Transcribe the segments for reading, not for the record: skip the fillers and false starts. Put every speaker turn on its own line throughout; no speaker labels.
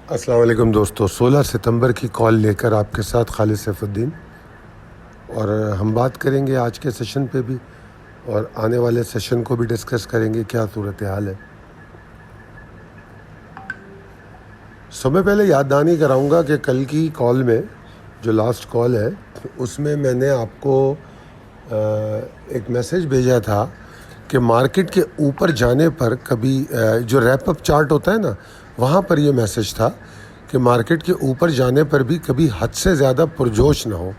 अस्सलाम वालेकुम दोस्तों। 16 सितंबर की कॉल लेकर आपके साथ खालिद सैफुद्दीन, और हम बात करेंगे आज के सेशन पे भी और आने वाले सेशन को भी डिस्कस करेंगे क्या सूरत हाल है। मैं पहले याद दहानी कराऊंगा कि कल की कॉल में जो लास्ट कॉल है उसमें मैंने आपको एक मैसेज भेजा था कि मार्केट के ऊपर जाने पर कभी जो रैप अप चार्ट होता है ना, वहाँ पर ये मैसेज था कि मार्केट के ऊपर जाने पर भी कभी हद से ज़्यादा पुरजोश ना हो,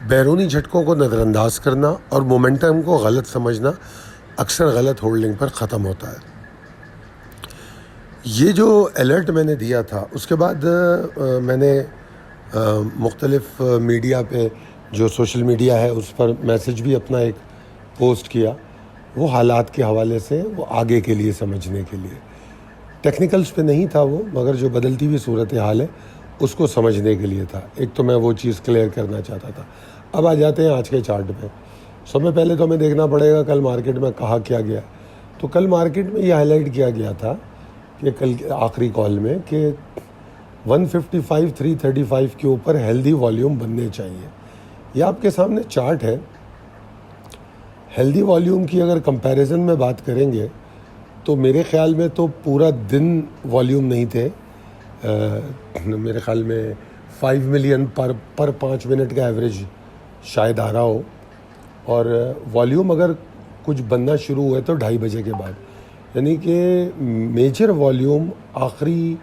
बैरूनी झटकों को नज़रअंदाज करना और मोमेंटम को गलत समझना अक्सर गलत होल्डिंग पर ख़त्म होता है। ये जो अलर्ट मैंने दिया था उसके बाद मैंने मुख्तलिफ मीडिया पे, जो सोशल मीडिया है उस पर मैसेज भी अपना एक पोस्ट किया, वो हालात के हवाले से, वो आगे के लिए समझने के लिए। टेक्निकल्स पे नहीं था वो, मगर जो बदलती हुई सूरत हाल है उसको समझने के लिए था। एक तो मैं वो चीज़ क्लियर करना चाहता था। अब आ जाते हैं आज के चार्ट पे। सबसे पहले तो हमें देखना पड़ेगा कल मार्केट में कहा क्या गया। तो कल मार्केट में ये हाईलाइट किया गया था कि कल आखिरी कॉल में कि 155 335 के ऊपर हेल्दी वॉल्यूम बनने चाहिए। ये आपके सामने चार्ट है। हेल्दी वॉल्यूम की अगर कंपैरिजन में बात करेंगे तो मेरे ख़्याल में तो पूरा दिन वॉल्यूम नहीं थे। मेरे ख़्याल में 5 मिलियन पर 5 मिनट का एवरेज शायद आ रहा हो, और वॉल्यूम अगर कुछ बनना शुरू हुआ तो 2:30 बजे के बाद, यानी कि मेजर वॉल्यूम आखिरी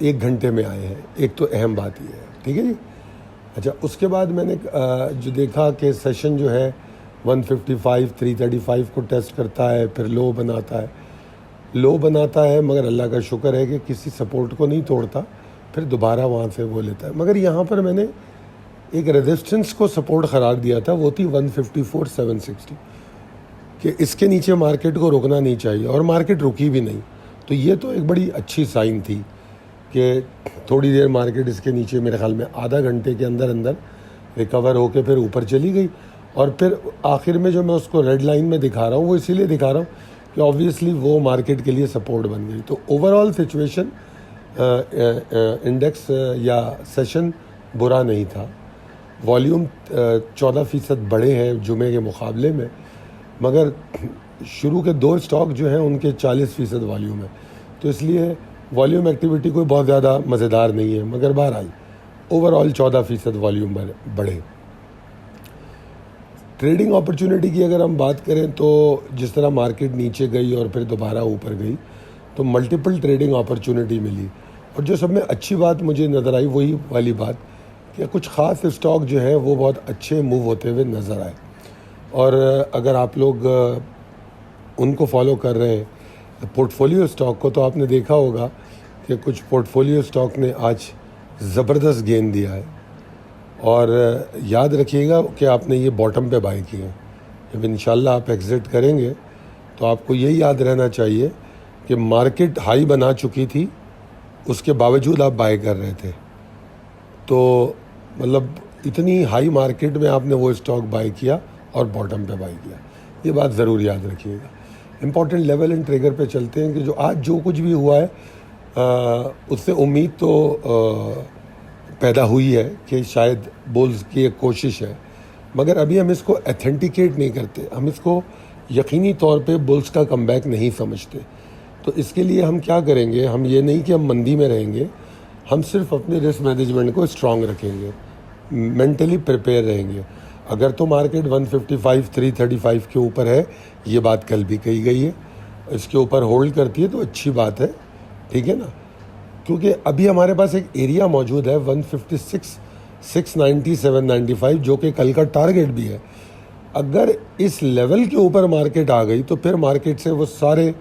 1 घंटे में आए हैं। एक तो अहम बात ये है, ठीक है जी। अच्छा, उसके बाद मैंने जो देखा कि सेशन जो है 155 335 को टेस्ट करता है, फिर लो बनाता है, मगर अल्लाह का शुक्र है कि किसी सपोर्ट को नहीं तोड़ता, फिर दोबारा वहाँ से वो लेता है। मगर यहाँ पर मैंने एक रेजिस्टेंस को सपोर्ट करार दिया था, वो थी 154 760, कि इसके नीचे मार्केट को रुकना नहीं चाहिए, और मार्केट रुकी भी नहीं। तो ये तो एक बड़ी अच्छी साइन थी कि थोड़ी देर मार्केट इसके नीचे, मेरे ख्याल में आधा घंटे के अंदर अंदर रिकवर होके फिर ऊपर चली गई। और फिर आखिर में जो मैं उसको रेड लाइन में दिखा रहा हूँ, वो इसीलिए दिखा रहा हूँ कि ऑब्वियसली वो मार्केट के लिए सपोर्ट बन गई। तो ओवरऑल सिचुएशन, इंडेक्स या सेशन बुरा नहीं था। वॉल्यूम 14% बढ़े हैं जुमे के मुकाबले में, मगर शुरू के 2 स्टॉक जो हैं उनके 40% वॉल्यूम है। तो इसलिए वॉल्यूम एक्टिविटी कोई बहुत ज़्यादा मज़ेदार नहीं है, मगर बहरहाल ओवरऑल 14% वॉल्यूम बढ़े। ट्रेडिंग अपॉर्चुनिटी की अगर हम बात करें तो जिस तरह मार्केट नीचे गई और फिर दोबारा ऊपर गई, तो मल्टीपल ट्रेडिंग अपॉर्चुनिटी मिली। और जो सब में अच्छी बात मुझे नज़र आई, वही वाली बात कि कुछ ख़ास स्टॉक जो है वो बहुत अच्छे मूव होते हुए नज़र आए। और अगर आप लोग उनको फॉलो कर रहे हैं पोर्टफोलियो स्टॉक को, तो आपने देखा होगा कि कुछ पोर्टफोलियो स्टॉक ने आज ज़बरदस्त गेन दिया है। और याद रखिएगा कि आपने ये बॉटम पे बाय किए हैं। जब इंशाल्लाह आप एग्ज़िट करेंगे तो आपको यही याद रहना चाहिए कि मार्केट हाई बना चुकी थी, उसके बावजूद आप बाय कर रहे थे। तो मतलब इतनी हाई मार्केट में आपने वो स्टॉक बाय किया और बॉटम पे बाय किया, ये बात ज़रूर याद रखिएगा। इम्पॉर्टेंट लेवल एंड ट्रिगर पे चलते हैं कि जो आज जो कुछ भी हुआ है उससे उम्मीद तो पैदा हुई है कि शायद बुल्स की एक कोशिश है, मगर अभी हम इसको ऑथेंटिकेट नहीं करते, हम इसको यकीनी तौर पे बुल्स का कमबैक नहीं समझते। तो इसके लिए हम क्या करेंगे, हम ये नहीं कि हम मंदी में रहेंगे, हम सिर्फ अपने रिस्क मैनेजमेंट को स्ट्रॉन्ग रखेंगे, मेंटली प्रिपेयर रहेंगे। अगर तो मार्केट 155 335 के ऊपर है, ये बात कल भी कही गई है, इसके ऊपर होल्ड करती है तो अच्छी बात है, ठीक है ना। क्योंकि अभी हमारे पास एक एरिया मौजूद है 156 690 795, जो कि कल का टारगेट भी है। अगर इस लेवल के ऊपर मार्केट आ गई तो फिर मार्केट से वो सारे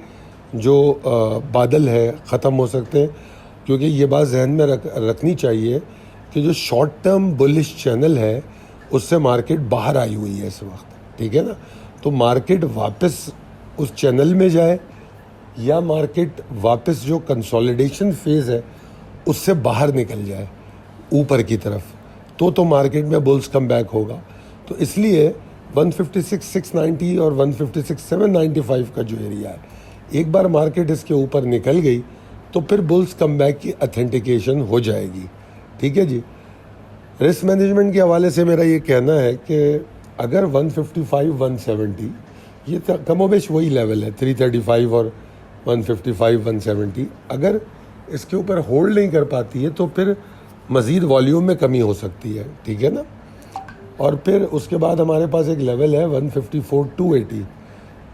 जो बादल है ख़त्म हो सकते हैं। क्योंकि ये बात जहन में रखनी चाहिए कि जो शॉर्ट टर्म बुलिश चैनल है उससे मार्केट बाहर आई हुई है इस वक्त, ठीक है ना। तो मार्केट वापस उस चैनल में जाए या मार्केट वापस जो कंसोलिडेशन फेज़ है उससे बाहर निकल जाए ऊपर की तरफ, तो मार्केट में बुल्स कम बैक होगा। तो इसलिए 156 690 और 156 795 का जो एरिया है, एक बार मार्केट इसके ऊपर निकल गई तो फिर बुल्स कम बैक की अथेंटिकेशन हो जाएगी। ठीक है जी। रिस्क मैनेजमेंट के हवाले से मेरा ये कहना है कि अगर 155 170 ये कमोबेश वही लेवल है, 335 और 155 170, अगर इसके ऊपर होल्ड नहीं कर पाती है तो फिर मज़ीद वॉल्यूम में कमी हो सकती है। ठीक है ना। और फिर उसके बाद हमारे पास एक लेवल है 154 280,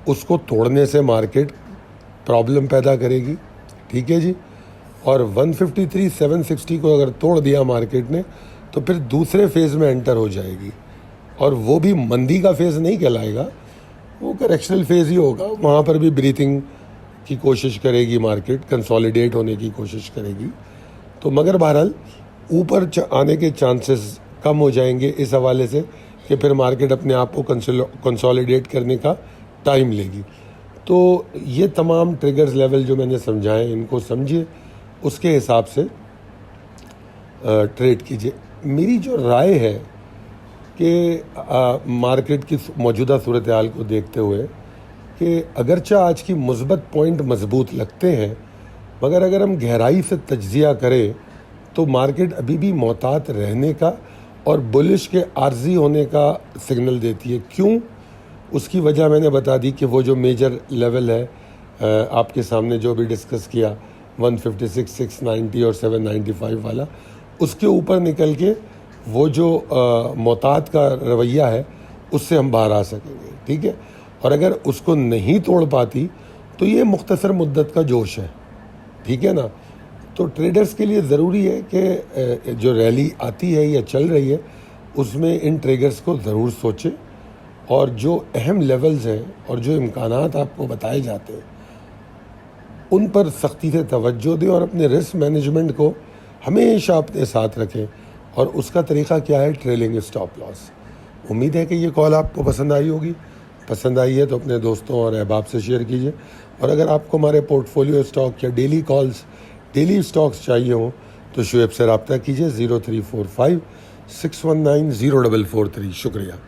उसको तोड़ने से मार्केट प्रॉब्लम पैदा करेगी। ठीक है जी। और 153 760 को अगर तोड़ दिया मार्केट ने तो फिर दूसरे फेज़ में एंटर हो जाएगी, और वो भी मंदी का फेज़ नहीं कहलाएगा, वो करेक्शनल फेज़ ही होगा। वहाँ पर भी ब्रीथिंग की कोशिश करेगी मार्केट, कंसोलिडेट होने की कोशिश करेगी। तो मगर बहरहाल ऊपर आने के चांसेस कम हो जाएंगे इस हवाले से कि फिर मार्केट अपने आप को कंसोलिडेट करने का टाइम लेगी। तो ये तमाम ट्रिगर्स लेवल जो मैंने समझाए, इनको समझिए, उसके हिसाब से ट्रेड कीजिए। मेरी जो राय है कि मार्केट की मौजूदा सूरत हाल को देखते हुए कि अगरचा आज की मुस्बत पॉइंट मजबूत लगते हैं, मगर अगर हम गहराई से तज्जिया करें तो मार्केट अभी भी मोहतात रहने का और बुलिश के आर्जी होने का सिग्नल देती है। क्यों? उसकी वजह मैंने बता दी कि वो जो मेजर लेवल है आपके सामने जो भी डिस्कस किया 156 690 और 795 वाला, उसके ऊपर निकल के वो जो मोहतात का रवैया है उससे हम बाहर आ सकेंगे। ठीक है। और अगर उसको नहीं तोड़ पाती तो ये मुख्तसर मुद्दत का जोश है। ठीक है ना। तो ट्रेडर्स के लिए ज़रूरी है कि जो रैली आती है या चल रही है उसमें इन ट्रिगर्स को ज़रूर सोचें, और जो अहम लेवल्स हैं और जो इम्कानात आपको बताए जाते हैं उन पर सख्ती से तवज्जो दें और अपने रिस्क मैनेजमेंट को हमेशा अपने साथ रखें। और उसका तरीक़ा क्या है? Trailing stop loss. उम्मीद है कि ये कॉल आपको पसंद आई होगी। पसंद आई है तो अपने दोस्तों और अहबाब से शेयर कीजिए। और अगर आपको हमारे पोर्टफोलियो स्टॉक या डेली कॉल्स, डेली स्टॉक्स चाहिए हों तो शुएब से रब्ता कीजिए 0345 619 0443। शुक्रिया।